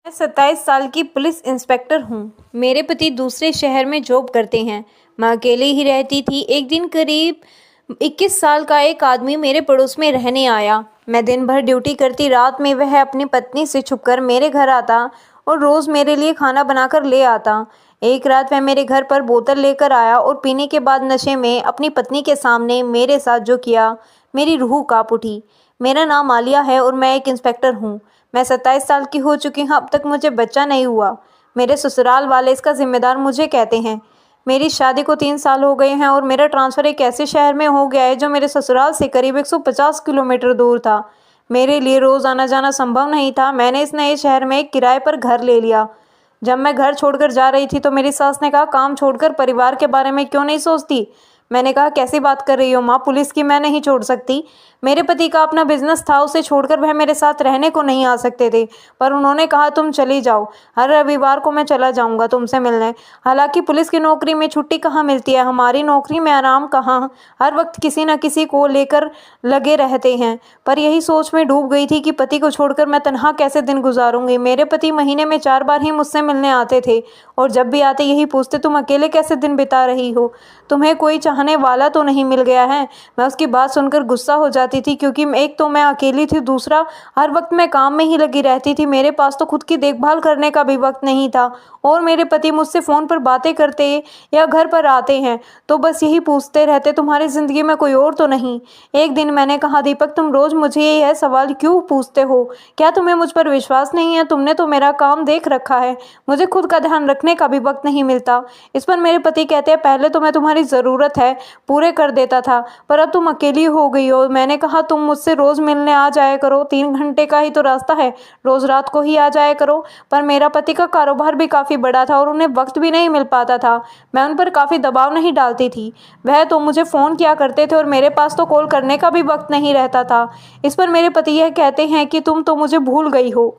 मैं 27 साल की पुलिस इंस्पेक्टर हूँ। मेरे पति दूसरे शहर में जॉब करते हैं। मैं अकेले ही रहती थी। एक दिन करीब 21 साल का एक आदमी मेरे पड़ोस में रहने आया। मैं दिन भर ड्यूटी करती, रात में वह अपनी पत्नी से छुपकर मेरे घर आता और रोज़ मेरे लिए खाना बनाकर ले आता। एक रात वह मेरे घर पर बोतल लेकर आया और पीने के बाद नशे में अपनी पत्नी के सामने मेरे साथ जो किया, मेरी रूह काँप उठी। मेरा नाम आलिया है और मैं एक इंस्पेक्टर हूँ। मैं 27 साल की हो चुकी हूँ, अब तक मुझे बच्चा नहीं हुआ। मेरे ससुराल वाले इसका ज़िम्मेदार मुझे कहते हैं। मेरी शादी को 3 साल हो गए हैं और मेरा ट्रांसफ़र एक ऐसे शहर में हो गया है जो मेरे ससुराल से करीब 150 किलोमीटर दूर था। मेरे लिए रोज़ आना जाना संभव नहीं था। मैंने इस नए शहर में एक किराए पर घर ले लिया। जब मैं घर छोड़कर जा रही थी तो मेरी सास ने कहा, काम छोड़कर परिवार के बारे में क्यों नहीं सोचती? मैंने कहा, कैसी बात कर रही हो माँ, पुलिस की मैं नहीं छोड़ सकती। मेरे पति का अपना बिजनेस था, उसे छोड़कर वह मेरे साथ रहने को नहीं आ सकते थे, पर उन्होंने कहा तुम चली जाओ, हर रविवार को मैं चला जाऊंगा तुमसे मिलने। हालांकि पुलिस की नौकरी में छुट्टी कहाँ मिलती है, हमारी नौकरी में आराम कहाँ, हर वक्त किसी न किसी को लेकर लगे रहते हैं। पर यही सोच में डूब गई थी कि पति को छोड़कर मैं तनहा कैसे दिन गुजारूंगी। मेरे पति महीने में 4 बार ही मुझसे मिलने आते थे और जब भी आते यही पूछते, तुम अकेले कैसे दिन बिता रही हो, तुम्हें कोई चाहने वाला तो नहीं मिल गया है। मैं उसकी बात सुनकर गुस्सा हो जाती थी, क्योंकि एक तो मैं अकेली थी, दूसरा हर वक्त मैं काम में ही लगी रहती थी। मेरे पास तो खुद की देखभाल करने का भी वक्त नहीं था और मेरे पति मुझसे फ़ोन पर बातें करते या घर पर आते हैं तो बस यही पूछते रहते, तुम्हारी ज़िंदगी में कोई और तो नहीं। एक दिन मैंने कहा, दीपक तुम रोज़ मुझे यह सवाल क्यों पूछते हो? क्या तुम्हें मुझ पर विश्वास नहीं है? तुमने तो मेरा काम देख रखा है, मुझे खुद का ध्यान रखने का भी वक्त नहीं मिलता। इस पर मेरे पति कहते हैं, पहले तो मैं तुम्हारी ज़रूरत है पूरे कर देता था, पर अब तुम अकेली हो गई हो। मैंने कहा, तुम मुझसे रोज़ मिलने आ जाया करो, 3 घंटे का ही तो रास्ता है, रोज़ रात को ही आ जाया करो। पर मेरा पति का कारोबार भी काफ़ी बड़ा था और उन्हें वक्त भी नहीं मिल पाता था। मैं उन पर काफ़ी दबाव नहीं डालती थी, वह तो मुझे फ़ोन किया करते थे और मेरे पास तो कॉल करने का भी वक्त नहीं रहता था। इस पर मेरे पति यह कहते हैं कि तुम तो मुझे भूल गई हो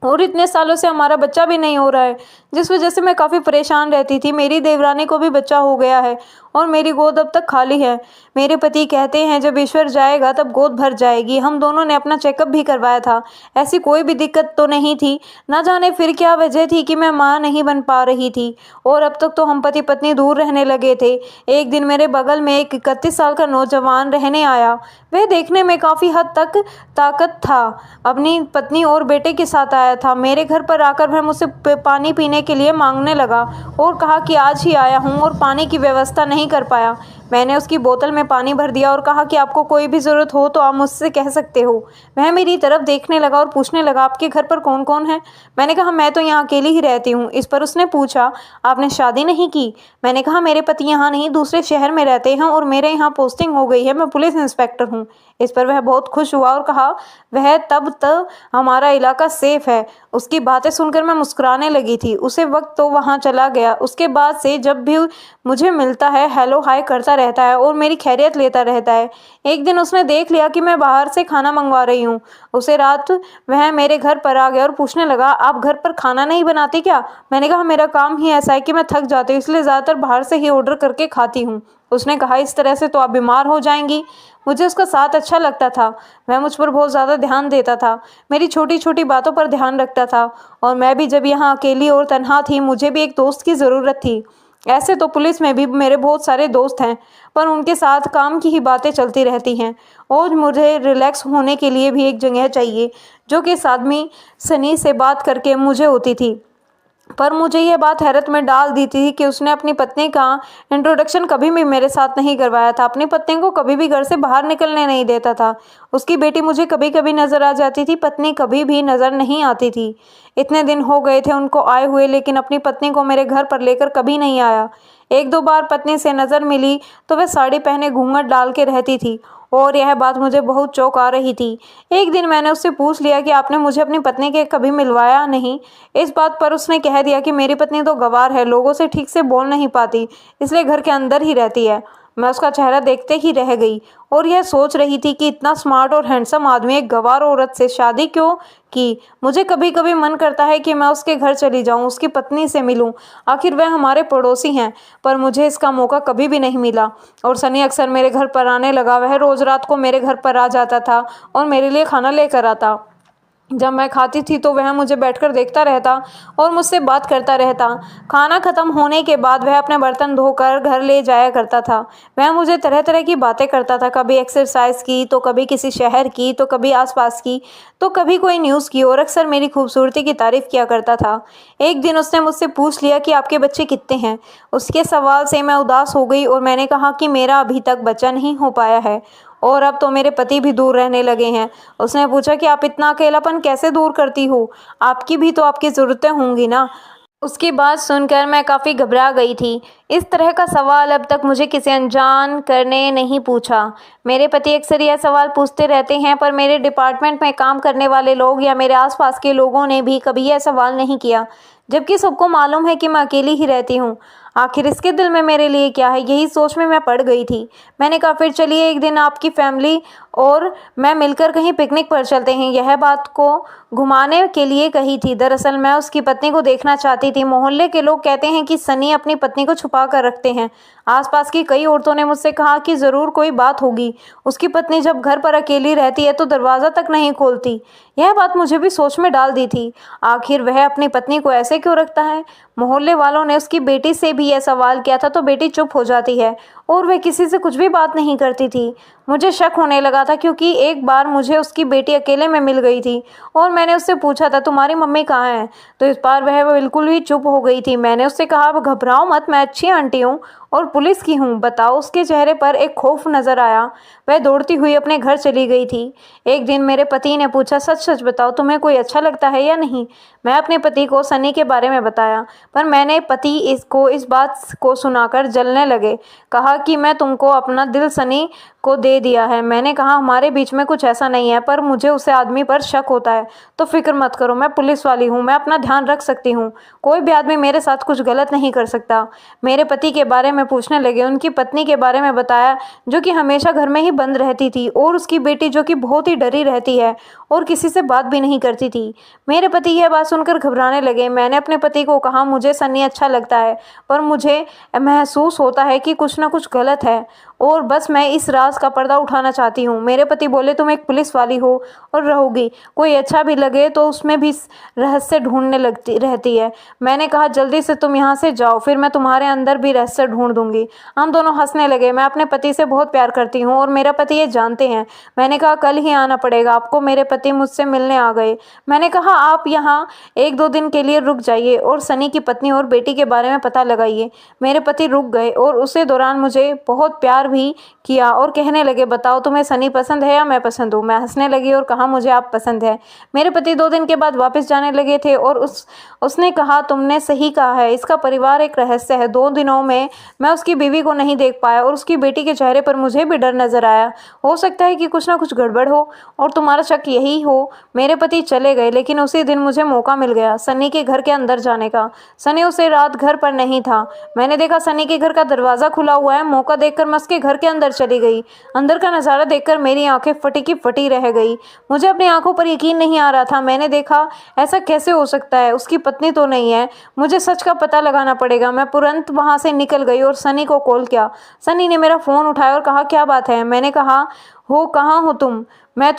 और इतने सालों से हमारा बच्चा भी नहीं हो रहा है, जिस वजह से मैं काफ़ी परेशान रहती थी। मेरी देवरानी को भी बच्चा हो गया है और मेरी गोद अब तक खाली है। मेरे पति कहते हैं, जब ईश्वर जाएगा तब गोद भर जाएगी। हम दोनों ने अपना चेकअप भी करवाया था, ऐसी कोई भी दिक्कत तो नहीं थी। ना जाने फिर क्या वजह थी कि मैं माँ नहीं बन पा रही थी और अब तक तो हम पति पत्नी दूर रहने लगे थे। एक दिन मेरे बगल में एक 31 साल का नौजवान रहने आया। वह देखने में काफ़ी हद तक ताकत था, अपनी पत्नी और बेटे के साथ आया था। मेरे घर पर आकर वह मुझसे पानी पीने के लिए मांगने लगा और कहा कि आज ही आया हूँ और पानी की व्यवस्था नहीं कर पाया। मैंने उसकी बोतल में पानी भर दिया और कहा कि आपको कोई भी ज़रूरत हो तो आप मुझसे कह सकते हो। वह मेरी तरफ देखने लगा और पूछने लगा, आपके घर पर कौन कौन है? मैंने कहा, मैं तो यहाँ अकेली ही रहती हूँ। इस पर उसने पूछा, आपने शादी नहीं की? मैंने कहा, मेरे पति यहाँ नहीं, दूसरे शहर में रहते हैं और मेरे यहाँ पोस्टिंग हो गई है, मैं पुलिस इंस्पेक्टर हूँ। इस पर वह बहुत खुश हुआ और कहा, वह तब तक हमारा इलाका सेफ है। उसकी बातें सुनकर मैं मुस्कुराने लगी थी। उसे वक्त तो वहाँ चला गया। उसके बाद से जब भी मुझे मिलता है हेलो हाय करता रहता है और मेरी खैरियत लेता रहता है। एक दिन उसने देख लिया कि मैं बाहर से खाना मंगवा रही हूँ। उसे रात वह मेरे घर पर आ गया और पूछने लगा, आप घर पर खाना नहीं बनाती क्या? मैंने कहा, मेरा काम ही ऐसा है कि मैं थक जाती हूँ, इसलिए ज़्यादातर बाहर से ही ऑर्डर करके खाती हूँ। उसने कहा, इस तरह से तो आप बीमार हो जाएंगी। मुझे उसका साथ अच्छा लगता था। वह मुझ पर बहुत ज़्यादा ध्यान देता था, मेरी छोटी छोटी बातों पर ध्यान रखता था और मैं भी जब यहाँ अकेली और तन्हा थी, मुझे भी एक दोस्त की ज़रूरत थी। ऐसे तो पुलिस में भी मेरे बहुत सारे दोस्त हैं, पर उनके साथ काम की ही बातें चलती रहती हैं और मुझे रिलैक्स होने के लिए भी एक जगह चाहिए, जो कि इस आदमी सनी से बात करके मुझे होती थी। पर मुझे यह बात हैरत में डाल दी थी कि उसने अपनी पत्नी का इंट्रोडक्शन कभी भी मेरे साथ नहीं करवाया था। अपनी पत्नी को कभी भी घर से बाहर निकलने नहीं देता था। उसकी बेटी मुझे कभी कभी नज़र आ जाती थी, पत्नी कभी भी नज़र नहीं आती थी। इतने दिन हो गए थे उनको आए हुए, लेकिन अपनी पत्नी को मेरे घर पर लेकर कभी नहीं आया। 1-2 बार पत्नी से नज़र मिली तो वह साड़ी पहने घूंघट डाल के रहती थी और यह बात मुझे बहुत चौंका रही थी। एक दिन मैंने उससे पूछ लिया कि आपने मुझे अपनी पत्नी के कभी मिलवाया नहीं? इस बात पर उसने कह दिया कि मेरी पत्नी तो गंवार है, लोगों से ठीक से बोल नहीं पाती, इसलिए घर के अंदर ही रहती है। मैं उसका चेहरा देखते ही रह गई और यह सोच रही थी कि इतना स्मार्ट और हैंडसम आदमी एक गंवार औरत से शादी क्यों की। मुझे कभी कभी मन करता है कि मैं उसके घर चली जाऊं, उसकी पत्नी से मिलूं, आखिर वह हमारे पड़ोसी हैं, पर मुझे इसका मौका कभी भी नहीं मिला। और सनी अक्सर मेरे घर पर आने लगा। वह रोज़ रात को मेरे घर पर आ जाता था और मेरे लिए खाना लेकर आता। जब मैं खाती थी तो वह मुझे बैठकर देखता रहता और मुझसे बात करता रहता। खाना खत्म होने के बाद वह अपने बर्तन धोकर घर ले जाया करता था। वह मुझे तरह तरह की बातें करता था, कभी एक्सरसाइज की, तो कभी किसी शहर की, तो कभी आसपास की, तो कभी कोई न्यूज़ की, और अक्सर मेरी खूबसूरती की तारीफ़ किया करता था। एक दिन उसने मुझसे पूछ लिया कि आपके बच्चे कितने हैं। उसके सवाल से मैं उदास हो गई और मैंने कहा कि मेरा अभी तक बच्चा नहीं हो पाया है और अब तो मेरे पति भी दूर रहने लगे हैं। उसने पूछा कि आप इतना अकेलापन कैसे दूर करती हो, आपकी भी तो आपकी ज़रूरतें होंगी ना। उसकी बात सुनकर मैं काफ़ी घबरा गई थी। इस तरह का सवाल अब तक मुझे किसी अनजान करने नहीं पूछा। मेरे पति अक्सर यह सवाल पूछते रहते हैं, पर मेरे डिपार्टमेंट में काम करने वाले लोग या मेरे आसपास के लोगों ने भी कभी यह सवाल नहीं किया, जबकि सबको मालूम है कि मैं अकेली ही रहती हूँ। आखिर इसके दिल में मेरे लिए क्या है, यही सोच में मैं पड़ गई थी। मैंने कहा, फिर चलिए एक दिन आपकी फैमिली और मैं मिलकर कहीं पिकनिक पर चलते हैं। यह बात को घुमाने के लिए कही थी। दरअसल मैं उसकी पत्नी को देखना चाहती थी। मोहल्ले के लोग कहते हैं कि सनी अपनी पत्नी को छुपा कर रखते हैं। आसपास की कई औरतों ने मुझसे कहा कि ज़रूर कोई बात होगी। उसकी पत्नी जब घर पर अकेली रहती है तो दरवाज़ा तक नहीं खोलती। यह बात मुझे भी सोच में डाल दी थी। आखिर वह अपनी पत्नी को ऐसे क्यों रखता है। मोहल्ले वालों ने उसकी बेटी से भी यह सवाल किया था तो बेटी चुप हो जाती है और वह किसी से कुछ भी बात नहीं करती थी। मुझे शक होने लगा था, क्योंकि एक बार मुझे उसकी बेटी अकेले में मिल गई थी और मैंने उससे पूछा था, तुम्हारी मम्मी कहाँ है। तो इस बार वह बिल्कुल ही चुप हो गई थी। मैंने उससे कहा, अब घबराओ मत, मैं अच्छी आंटी हूँ और पुलिस की हूँ, बताओ। उसके चेहरे पर एक खौफ नजर आया। वह दौड़ती हुई अपने घर चली गई थी। एक दिन मेरे पति ने पूछा, सच सच बताओ, तुम्हें कोई अच्छा लगता है या नहीं। मैं अपने पति को सनी के बारे में बताया, पर मैंने पति इसको इस बात को सुनाकर जलने लगे। कहा कि मैं तुमको अपना दिल सनी को दे दिया है। मैंने कहा, हमारे बीच में कुछ ऐसा नहीं है, पर मुझे उसे आदमी पर शक होता है। तो फिक्र मत करो, मैं पुलिस वाली हूँ, मैं अपना ध्यान रख सकती हूँ। कोई भी आदमी मेरे साथ कुछ गलत नहीं कर सकता। मेरे पति के बारे में पूछने लगे। उनकी पत्नी के बारे में बताया, जो कि हमेशा घर में ही बंद रहती थी, और उसकी बेटी जो कि बहुत ही डरी रहती है और किसी से बात भी नहीं करती थी। मेरे पति यह बात सुनकर घबराने लगे। मैंने अपने पति को कहा, मुझे सन्नी अच्छा लगता है, पर मुझे महसूस होता है कि कुछ ना कुछ गलत है और बस मैं इस राज का पर्दा उठाना चाहती हूँ। मेरे पति बोले, तुम एक पुलिस वाली हो और रहोगी, कोई अच्छा भी लगे तो उसमें भी रहस्य ढूंढने लगती रहती है। मैंने कहा, जल्दी से तुम यहाँ से जाओ, फिर मैं तुम्हारे अंदर भी रहस्य ढूंढ दूंगी। हम दोनों हंसने लगे। मैं अपने पति से बहुत प्यार करती हूँ और मेरा पति ये जानते हैं। मैंने कहा, कल ही आना पड़ेगा आपको। मेरे पति मुझसे मिलने आ गए। मैंने कहा, आप यहाँ 1-2 दिन के लिए रुक जाइए और सनी की पत्नी और बेटी के बारे में पता लगाइए। मेरे पति रुक गए और उसी दौरान मुझे बहुत प्यार भी किया और कहने लगे, बताओ तुम्हें सनी पसंद है या मैं पसंद हूँ। मैं हंसने लगी और कहा, मुझे आप पसंद है। मेरे पति 2 दिन के बाद वापस जाने लगे थे और उसने कहा, तुमने सही कहा है, इसका परिवार एक रहस्य है। 2 दिनों में मैं उसकी बीवी को नहीं देख पाया और उसकी बेटी के चेहरे पर मुझे भी डर नजर आया। हो सकता है कि कुछ ना कुछ गड़बड़ हो और तुम्हारा शक यही हो। मेरे पति चले गए, लेकिन उसी दिन मुझे मौका मिल गया सनी के घर के अंदर जाने का। सनी उसे रात घर पर नहीं था। मैंने देखा सनी के घर का दरवाजा खुला हुआ है। मौका देखकर मैं उसके घर के अंदर चली गई। अंदर का नज़ारा देखकर मेरी आंखें फटी की फटी रह गई। मुझे अपनी आंखों पर यकीन नहीं आ रहा था। मैंने देखा, ऐसा कैसे हो सकता है, उसकी पत्नी तो नहीं है। मुझे सच का पता लगाना पड़ेगा। मैं तुरंत वहां से निकल गई और सनी को कॉल किया। सनी ने मेरा फ़ोन उठाया और कहा, क्या बात है। मैंने कहा, हो कहाँ हो तुम, मैं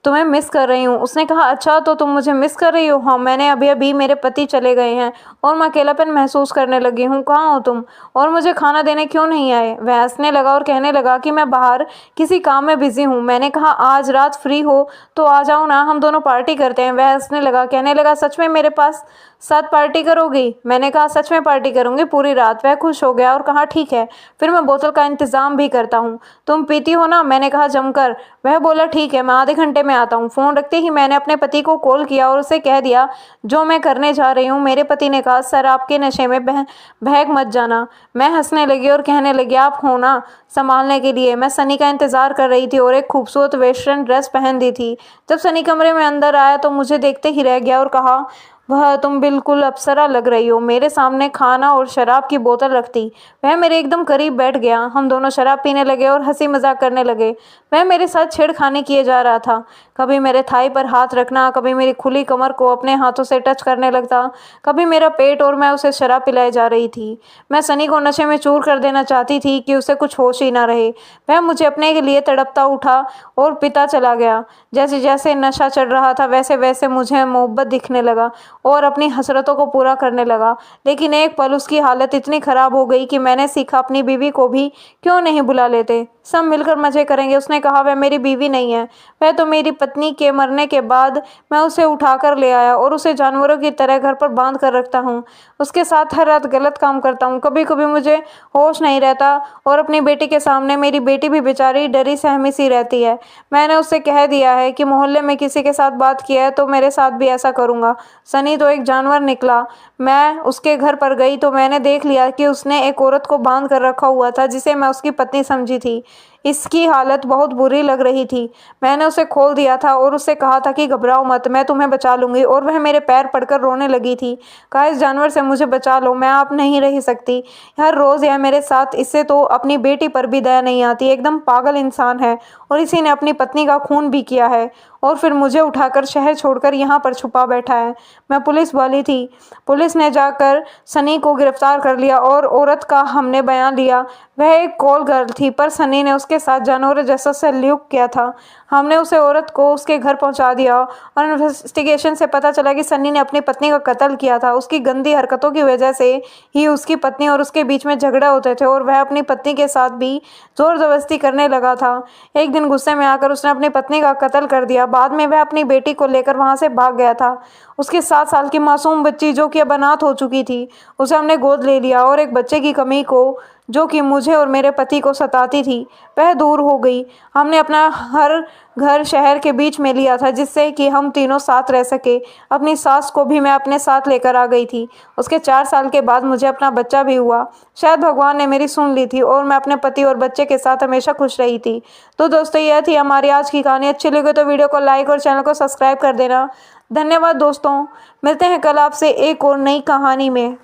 तुम्हें मिस कर रही हूँ। उसने कहा, अच्छा तो तुम मुझे मिस कर रही हो। हाँ, मैंने अभी अभी, मेरे पति चले गए हैं और मैं अकेलापन महसूस करने लगी हूँ। कहाँ हो तुम और मुझे खाना देने क्यों नहीं आए। वह हंसने लगा और कहने लगा कि मैं बाहर किसी काम में बिजी हूँ। मैंने कहा, आज रात फ्री हो तो आ जाओ ना, हम दोनों पार्टी करते हैं। वह हंसने लगा, कहने लगा, सच में मेरे पास साथ पार्टी करोगी। मैंने कहा, सच में पार्टी करूंगी पूरी रात। वह खुश हो गया और कहा, ठीक है, फिर मैं बोतल का इंतजाम भी करता हूँ। तुम पीती हो ना। मैंने कहा, जमकर। वह बोला, ठीक है, मैं आधे घंटे में आता हूँ। फ़ोन रखते ही मैंने अपने पति को कॉल किया और उसे कह दिया जो मैं करने जा रही हूँ। मेरे पति ने कहा, सर आपके नशे में बहक मत जाना। मैं हंसने लगी और कहने लगी, आप हो ना संभालने के लिए। मैं सनी का इंतजार कर रही थी और एक खूबसूरत वेस्टर्न ड्रेस पहन दी थी। जब सनी कमरे में अंदर आया तो मुझे देखते ही रह गया और कहा, वह तुम बिल्कुल अप्सरा लग रही हो। मेरे सामने खाना और शराब की बोतल रखती। वह मेरे एकदम करीब बैठ गया। हम दोनों शराब पीने लगे और हंसी मजाक करने लगे। वह मेरे साथ छेड़खानी किए जा रहा था। कभी मेरे थाई पर हाथ रखना, कभी मेरी खुली कमर को अपने हाथों से टच करने लगता, कभी मेरा पेट, और मैं उसे शराब पिलाई जा रही थी। मैं सनी को नशे में चूर कर देना चाहती थी कि उसे कुछ होश ही ना रहे। वह मुझे अपने के लिए तड़पता उठा और पिता चला गया। जैसे जैसे नशा चढ़ रहा था वैसे वैसे मुझे मोहब्बत दिखने लगा और अपनी हसरतों को पूरा करने लगा। लेकिन एक पल उसकी हालत इतनी खराब हो गई कि मैंने सीखा अपनी बीवी को भी क्यों नहीं बुला लेते, सब मिलकर मजे करेंगे। उसने कहा, वह मेरी बीवी नहीं है, वह तो मेरी पत्नी के मरने के बाद मैं उसे उठाकर ले आया और उसे जानवरों की तरह घर पर बांध कर रखता हूँ। उसके साथ हर रात गलत काम करता हूँ। कभी कभी मुझे होश नहीं रहता और अपनी बेटी के सामने मेरी बेटी भी बेचारी डरी सहमी सी रहती है। मैंने उससे कह दिया है कि मोहल्ले में किसी के साथ बात किया है तो मेरे साथ भी ऐसा करूँगा। सनी तो एक जानवर निकला। मैं उसके घर पर गई तो मैंने देख लिया कि उसने एक औरत को बांध कर रखा हुआ था जिसे मैं उसकी पत्नी समझी थी। इसकी हालत बहुत बुरी लग रही थी। मैंने उसे खोल दिया था और उससे कहा था कि घबराओ मत, मैं तुम्हें बचा लूंगी, और वह मेरे पैर पड़कर रोने लगी थी। कहा, इस जानवर से मुझे बचा लो, मैं आप नहीं रह सकती। हर रोज़ यह मेरे साथ, इससे तो अपनी बेटी पर भी दया नहीं आती। एकदम पागल इंसान है और इसी ने अपनी पत्नी का खून भी किया है और फिर मुझे उठाकर शहर छोड़कर यहाँ पर छुपा बैठा है। मैं पुलिस वाली थी। पुलिस ने जाकर सनी को गिरफ्तार कर लिया और औरत का हमने बयान लिया। वह एक कॉल गर्ल थी पर सनी ने उसके साथ जानवरों जैसा सलूक किया था। हमने उसे औरत को उसके घर पहुंचा दिया और इन्वेस्टिगेशन से पता चला कि सनी ने अपनी पत्नी का कत्ल किया था। उसकी गंदी हरकतों की वजह से ही उसकी पत्नी और उसके बीच में झगड़े होते थे और वह अपनी पत्नी के साथ भी जोर जबरदस्ती करने लगा था। एक दिन गुस्से में आकर उसने अपनी पत्नी का कत्ल कर दिया। बाद में वह अपनी बेटी को लेकर वहां से भाग गया था। उसकी 7 साल की मासूम बच्ची जो कि अब अनाथ हो चुकी थी, उसे हमने गोद ले लिया और एक बच्चे की कमी को जो कि मुझे और मेरे पति को सताती थी वह दूर हो गई। हमने अपना हर घर शहर के बीच में लिया था जिससे कि हम तीनों साथ रह सके। अपनी सास को भी मैं अपने साथ लेकर आ गई थी। उसके 4 साल के बाद मुझे अपना बच्चा भी हुआ। शायद भगवान ने मेरी सुन ली थी और मैं अपने पति और बच्चे के साथ हमेशा खुश रही थी। तो दोस्तों, यह थी हमारी आज की कहानी। अच्छी लगे तो वीडियो को लाइक और चैनल को सब्सक्राइब कर देना। धन्यवाद दोस्तों, मिलते हैं कल आपसे एक और नई कहानी में।